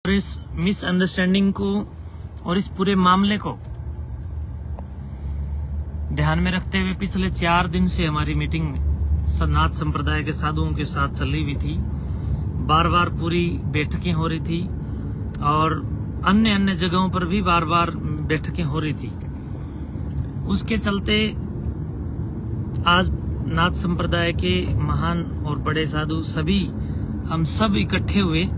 और इस मिसअंडरस्टैंडिंग को और इस पूरे मामले को ध्यान में रखते हुए पिछले 4 दिन से हमारी मीटिंग नाथ संप्रदाय के साधुओं के साथ चली हुई थी। बार बार पूरी बैठकें हो रही थी और अन्य अन्य जगहों पर भी बार बार बैठकें हो रही थी। उसके चलते आज नाथ संप्रदाय के महान और बड़े साधु सभी हम सब इकट्ठे हुए,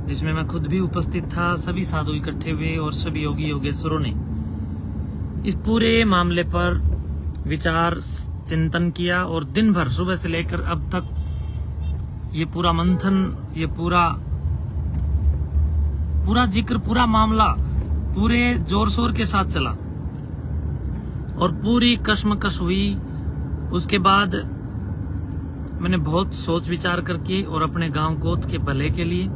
जिसमें मैं खुद भी उपस्थित था। सभी साधु इकट्ठे हुए और सभी योगी योगेश्वरों ने इस पूरे मामले पर विचार चिंतन किया और दिन भर सुबह से लेकर अब तक ये पूरा मंथन, ये पूरा जिक्र, पूरा मामला पूरे जोर शोर के साथ चला और पूरी कश्मकश हुई। उसके बाद मैंने बहुत सोच विचार करके और अपने गांव गोद के भले के लिए,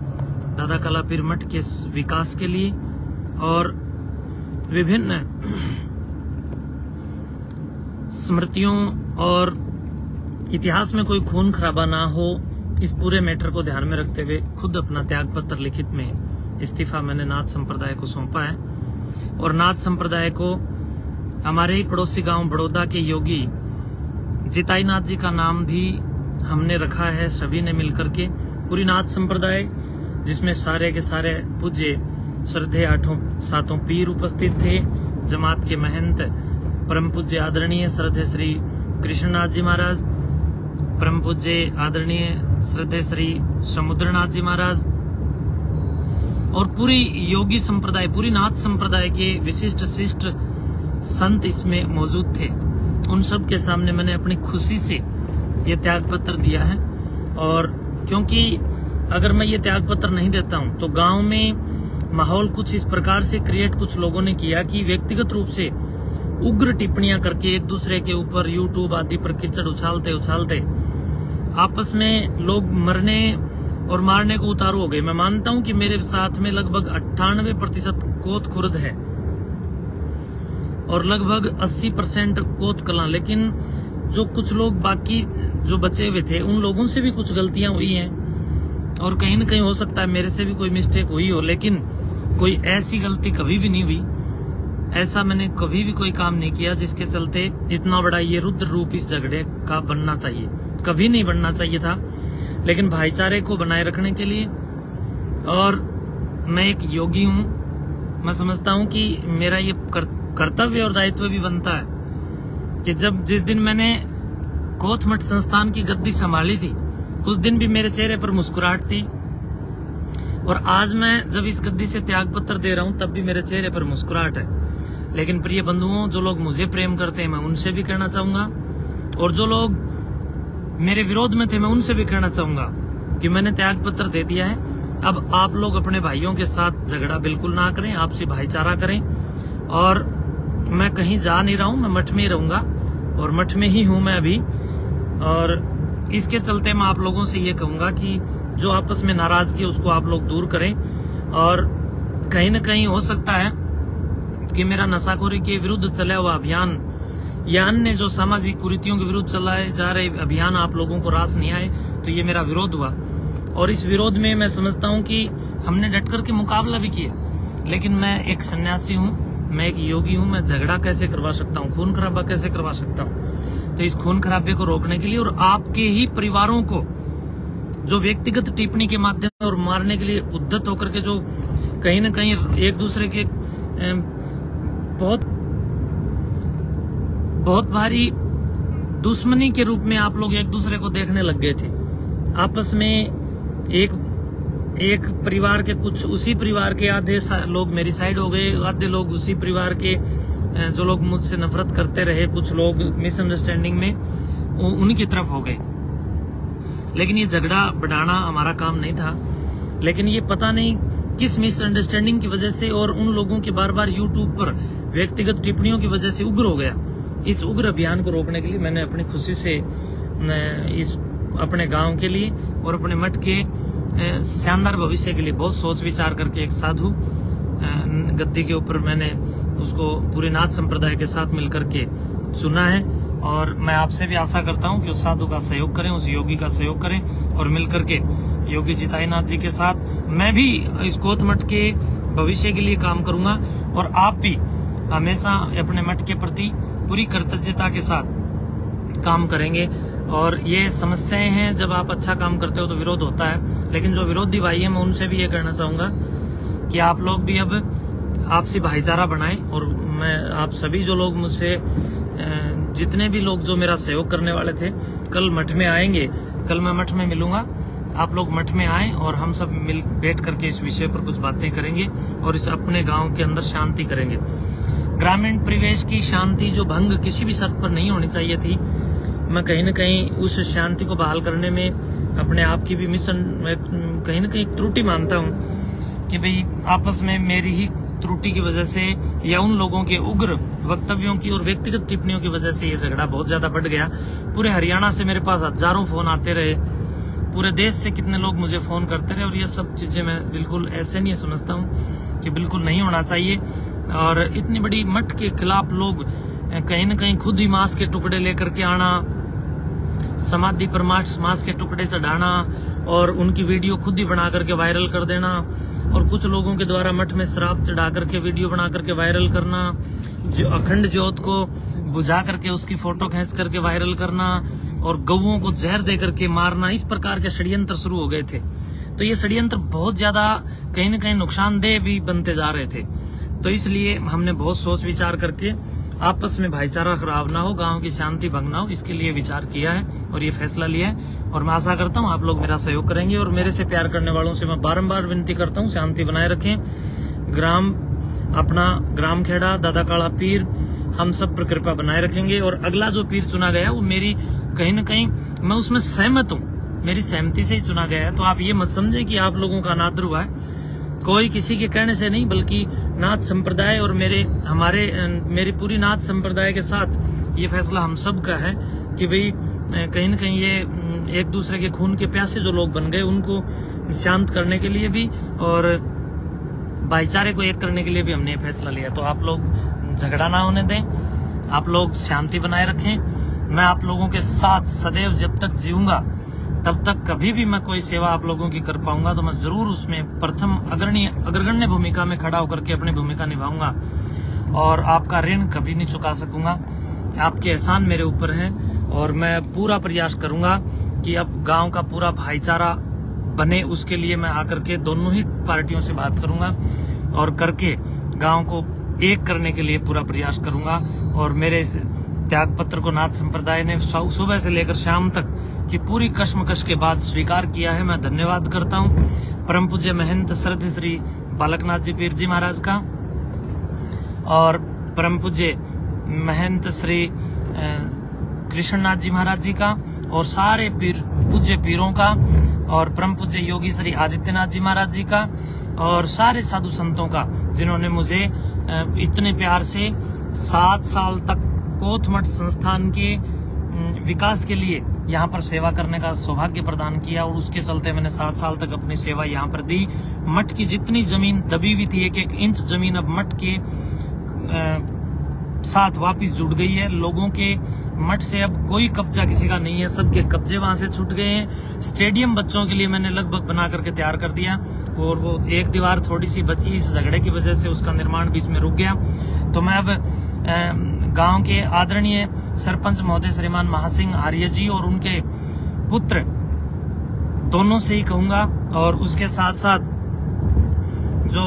दादा कालापीर मठ के विकास के लिए और विभिन्न स्मृतियों और इतिहास में कोई खून खराबा ना हो, इस पूरे मैटर को ध्यान में रखते हुए खुद अपना त्याग पत्र लिखित में इस्तीफा मैंने नाथ संप्रदाय को सौंपा है। और नाथ संप्रदाय को हमारे ही पड़ोसी गांव बड़ौदा के योगी जिताई नाथ जी का नाम भी हमने रखा है, सभी ने मिलकर के। पूरी नाथ संप्रदाय जिसमें सारे के सारे पूज्य श्रद्धेय 8 पीर उपस्थित थे, जमात के महंत परम पूज्य आदरणीय श्रद्धेय श्री कृष्णनाथ जी महाराज, परम पूज्य आदरणीय श्रद्धेय श्री समुद्रनाथ जी महाराज और पूरी योगी संप्रदाय, पूरी नाथ संप्रदाय के विशिष्ट शिष्ट संत इसमें मौजूद थे। उन सब के सामने मैंने अपनी खुशी से ये त्याग पत्र दिया है। और क्योंकि अगर मैं ये त्याग पत्र नहीं देता हूं तो गांव में माहौल कुछ इस प्रकार से क्रिएट कुछ लोगों ने किया कि व्यक्तिगत रूप से उग्र टिप्पणियां करके एक दूसरे के ऊपर यूट्यूब आदि पर कीचड़ उछालते आपस में लोग मरने और मारने को उतारू हो गए। मैं मानता हूं कि मेरे साथ में लगभग 98% कोत खुर्द है और लगभग 80% कोत कलां, लेकिन जो कुछ लोग बाकी जो बचे हुए थे उन लोगों से भी कुछ गलतियां हुई हैं और कहीं न कहीं हो सकता है मेरे से भी कोई मिस्टेक हुई हो, लेकिन कोई ऐसी गलती कभी भी नहीं हुई। ऐसा मैंने कभी भी कोई काम नहीं किया जिसके चलते इतना बड़ा ये रुद्र रूप इस झगड़े का बनना चाहिए, कभी नहीं बनना चाहिए था। लेकिन भाईचारे को बनाए रखने के लिए, और मैं एक योगी हूं, मैं समझता हूं कि मेरा ये कर्तव्य और दायित्व भी बनता है कि जिस दिन मैंने कोथ मठ संस्थान की गद्दी संभाली थी उस दिन भी मेरे चेहरे पर मुस्कुराहट थी, और आज मैं जब इस गद्दी से त्याग पत्र दे रहा हूं तब भी मेरे चेहरे पर मुस्कुराहट है। लेकिन प्रिय बंधुओं, जो लोग मुझे प्रेम करते हैं मैं उनसे भी कहना चाहूंगा, और जो लोग मेरे विरोध में थे मैं उनसे भी कहना चाहूंगा कि मैंने त्याग पत्र दे दिया है। अब आप लोग अपने भाइयों के साथ झगड़ा बिल्कुल ना करें, आपसी भाईचारा करें। और मैं कहीं जा नहीं रहा हूं, मैं मठ में ही रहूंगा और मठ में ही हूं मैं अभी। और इसके चलते मैं आप लोगों से ये कहूंगा कि जो आपस में नाराजगी उसको आप लोग दूर करें। और कहीं न कहीं हो सकता है कि मेरा नशाखोरी के विरुद्ध चला हुआ अभियान या अन्य जो सामाजिक कुरीतियों के विरुद्ध चलाए जा रहे अभियान आप लोगों को रास नहीं आए, तो ये मेरा विरोध हुआ। और इस विरोध में मैं समझता हूं कि हमने डट करके मुकाबला भी किया, लेकिन मैं एक सन्यासी हूं, मैं एक योगी हूं, मैं झगड़ा कैसे करवा सकता हूं, खून खराबा कैसे करवा सकता हूं। तो इस खून खराबे को रोकने के लिए और आपके ही परिवारों को जो व्यक्तिगत टिप्पणी के माध्यम और मारने के लिए उद्धत होकर के जो कहीं न कहीं एक दूसरे के बहुत भारी दुश्मनी के रूप में आप लोग एक दूसरे को देखने लग गए थे। आपस में एक परिवार के कुछ उसी परिवार के आधे लोग मेरी साइड हो गए, आधे लोग उसी परिवार के जो लोग मुझसे नफरत करते रहे, कुछ लोग मिसअंडरस्टैंडिंग में उन्हीं तरफ हो गए। लेकिन ये झगड़ा बढ़ाना हमारा काम नहीं था, लेकिन ये पता नहीं किस मिसअंडरस्टैंडिंग की वजह से और उन लोगों के बार बार यूट्यूब पर व्यक्तिगत टिप्पणियों की वजह से उग्र हो गया। इस उग्र अभियान को रोकने के लिए मैंने अपनी खुशी से इस अपने गांव के लिए और अपने मठ के शानदार भविष्य के लिए बहुत सोच विचार करके एक साधु गद्दी के ऊपर मैंने उसको पूरे नाथ संप्रदाय के साथ मिलकर के चुना है। और मैं आपसे भी आशा करता हूं कि उस साधु का सहयोग करें, उस योगी का सहयोग करें और मिलकर के योगी जिताईनाथ जी के साथ मैं भी इस कोत मठ के भविष्य के लिए काम करूंगा और आप भी हमेशा अपने मठ के प्रति पूरी कृतज्ञता के साथ काम करेंगे। और ये समस्याएं हैं, जब आप अच्छा काम करते हो तो विरोध होता है, लेकिन जो विरोधी भाई है मैं उनसे भी ये कहना चाहूंगा कि आप लोग भी अब आपसी भाईचारा बनाएं। और मैं आप सभी जो लोग मुझसे जितने भी लोग जो मेरा सहयोग करने वाले थे कल मठ में आएंगे, कल मैं मठ में मिलूंगा, आप लोग मठ में आए और हम सब मिल बैठ करके इस विषय पर कुछ बातें करेंगे और इस अपने गांव के अंदर शांति करेंगे। ग्रामीण परिवेश की शांति जो भंग किसी भी शर्त पर नहीं होनी चाहिए थी, मैं कहीं न कहीं उस शांति को बहाल करने में अपने आप की भी मिशन कहीं न कहीं त्रुटि मानता हूं कि भाई आपस में मेरी ही त्रुटि की वजह से या उन लोगों के उग्र वक्तव्यों की और व्यक्तिगत टिप्पणियों की वजह से ये झगड़ा बहुत ज्यादा बढ़ गया। पूरे हरियाणा से मेरे पास हजारों फोन आते रहे, पूरे देश से कितने लोग मुझे फोन करते रहे और ये सब चीजें मैं बिल्कुल ऐसे नहीं समझता हूँ कि बिल्कुल नहीं होना चाहिए। और इतनी बड़ी मठ के खिलाफ लोग कहीं न कहीं खुद ही मांस के टुकड़े लेकर के आना, समाधि पर मांस के टुकड़े चढ़ाना और उनकी वीडियो खुद ही बना करके वायरल कर देना, और कुछ लोगों के द्वारा मठ में शराब चढ़ा करके वीडियो बना करके वायरल करना, जो अखंड ज्योत को बुझा करके उसकी फोटो खींच करके वायरल करना और गौओं को जहर दे करके मारना, इस प्रकार के षड्यंत्र शुरू हो गए थे। तो ये षड्यंत्र बहुत ज्यादा कहीं न कहीं नुकसानदेह भी बनते जा रहे थे। तो इसलिए हमने बहुत सोच विचार करके आपस में भाईचारा खराब ना हो, गांव की शांति भंग ना हो, इसके लिए विचार किया है और ये फैसला लिया है। और मैं आशा करता हूँ आप लोग मेरा सहयोग करेंगे और मेरे से प्यार करने वालों से मैं बारंबार विनती करता हूँ शांति बनाए रखें। ग्राम खेड़ा दादा काला पीर हम सब पर कृपा बनाए रखेंगे। और अगला जो पीर चुना गया वो मेरी कहीं न कहीं मैं उसमें सहमत हूँ, मेरी सहमति से ही चुना गया है। तो आप ये मत समझे कि आप लोगों का अनादर हुआ है, कोई किसी के कहने से नहीं, बल्कि नाथ संप्रदाय और मेरी पूरी नाथ संप्रदाय के साथ ये फैसला हम सब का है कि भाई कहीं न कहीं ये एक दूसरे के खून के प्यासे जो लोग बन गए उनको शांत करने के लिए भी और भाईचारे को एक करने के लिए भी हमने ये फैसला लिया। तो आप लोग झगड़ा ना होने दें, आप लोग शांति बनाए रखें। मैं आप लोगों के साथ सदैव जब तक जीऊंगा तब तक कभी भी मैं कोई सेवा आप लोगों की कर पाऊंगा तो मैं जरूर उसमें प्रथम अग्रगण्य भूमिका में खड़ा होकर के अपनी भूमिका निभाऊंगा और आपका ऋण कभी नहीं चुका सकूंगा। आपके एहसान मेरे ऊपर हैं और मैं पूरा प्रयास करूंगा कि अब गांव का पूरा भाईचारा बने, उसके लिए मैं आकर के दोनों ही पार्टियों से बात करूंगा और करके गांव को एक करने के लिए पूरा प्रयास करूंगा। और मेरे इस त्याग पत्र को नाथ संप्रदाय ने सुबह से लेकर शाम तक की पूरी कश्मकश के बाद स्वीकार किया है। मैं धन्यवाद करता हूँ परम पूज्य महंत श्रद्धेय श्री बालकनाथ जी पीर जी महाराज का और परम पूज्य महंत श्री कृष्णनाथ जी महाराज जी का और सारे पूज्य पीरों का और परम पूज्य योगी श्री आदित्यनाथ जी महाराज जी का और सारे साधु संतों का, जिन्होंने मुझे इतने प्यार से 7 साल तक कोत मठ संस्थान के विकास के लिए यहाँ पर सेवा करने का सौभाग्य प्रदान किया। और उसके चलते मैंने 7 साल तक अपनी सेवा यहाँ पर दी। मठ की जितनी जमीन दबी हुई थी, 1-1 इंच जमीन अब मठ के साथ वापस जुड़ गई है। लोगों के मठ से अब कोई कब्जा किसी का नहीं है, सबके कब्जे वहां से छूट गए हैं। स्टेडियम बच्चों के लिए मैंने लगभग बना करके तैयार कर दिया और वो एक दीवार थोड़ी सी बची, इस झगड़े की वजह से उसका निर्माण बीच में रुक गया। तो मैं अब गांव के आदरणीय सरपंच महोदय श्रीमान महासिंह आर्य जी और उनके पुत्र दोनों से ही कहूंगा और उसके साथ साथ जो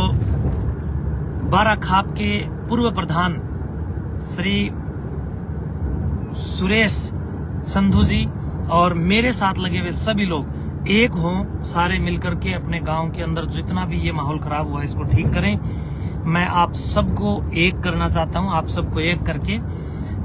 12 खाप के पूर्व प्रधान श्री सुरेश संधू जी और मेरे साथ लगे हुए सभी लोग एक हों, सारे मिलकर के अपने गांव के अंदर जितना भी ये माहौल खराब हुआ है इसको ठीक करें। मैं आप सबको एक करना चाहता हूं, आप सबको एक करके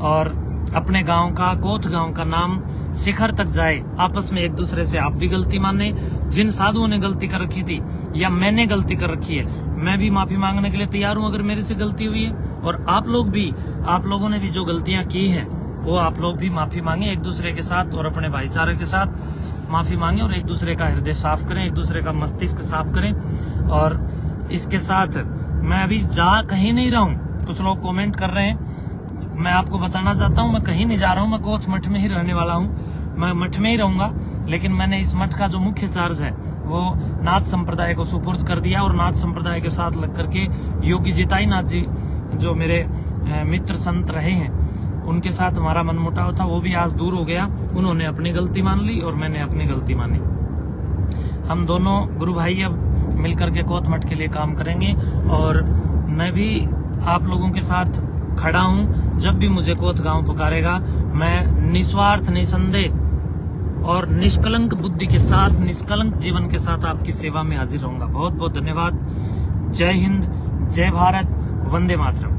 और अपने गांव का, कोथ गांव का नाम शिखर तक जाए। आपस में एक दूसरे से आप भी गलती माने, जिन साधुओं ने गलती कर रखी थी या मैंने गलती कर रखी है मैं भी माफी मांगने के लिए तैयार हूं अगर मेरे से गलती हुई है। और आप लोगों ने भी जो गलतियां की हैं वो आप लोग भी माफी मांगे एक दूसरे के साथ और अपने भाईचारे के साथ माफी मांगे और एक दूसरे का हृदय साफ करें, एक दूसरे का मस्तिष्क साफ करें। और इसके साथ मैं अभी जा कहीं नहीं रहा हूं। कुछ लोग कमेंट कर रहे हैं, मैं आपको बताना चाहता हूँ, मैं कहीं नहीं जा रहा हूँ, मैं कोच मठ में ही रहने वाला हूँ, मैं मठ में ही रहूंगा। लेकिन मैंने इस मठ का जो मुख्य चार्ज है वो नाथ संप्रदाय को सुपुर्द कर दिया, और नाथ संप्रदाय के साथ लग करके योगी जिताई नाथ जी जो मेरे मित्र संत रहे हैं, उनके साथ हमारा मनमुटाव था, वो भी आज दूर हो गया। उन्होंने अपनी गलती मान ली और मैंने अपनी गलती मानी। हम दोनों गुरु भाई अब मिलकर के कोत मठ के लिए काम करेंगे, और मैं भी आप लोगों के साथ खड़ा हूं। जब भी मुझे कोत गांव पुकारेगा, मैं निस्वार्थ, निसंदेह और निष्कलंक बुद्धि के साथ, निष्कलंक जीवन के साथ आपकी सेवा में हाजिर रहूंगा। बहुत बहुत धन्यवाद। जय हिंद, जय भारत, वंदे मातरम।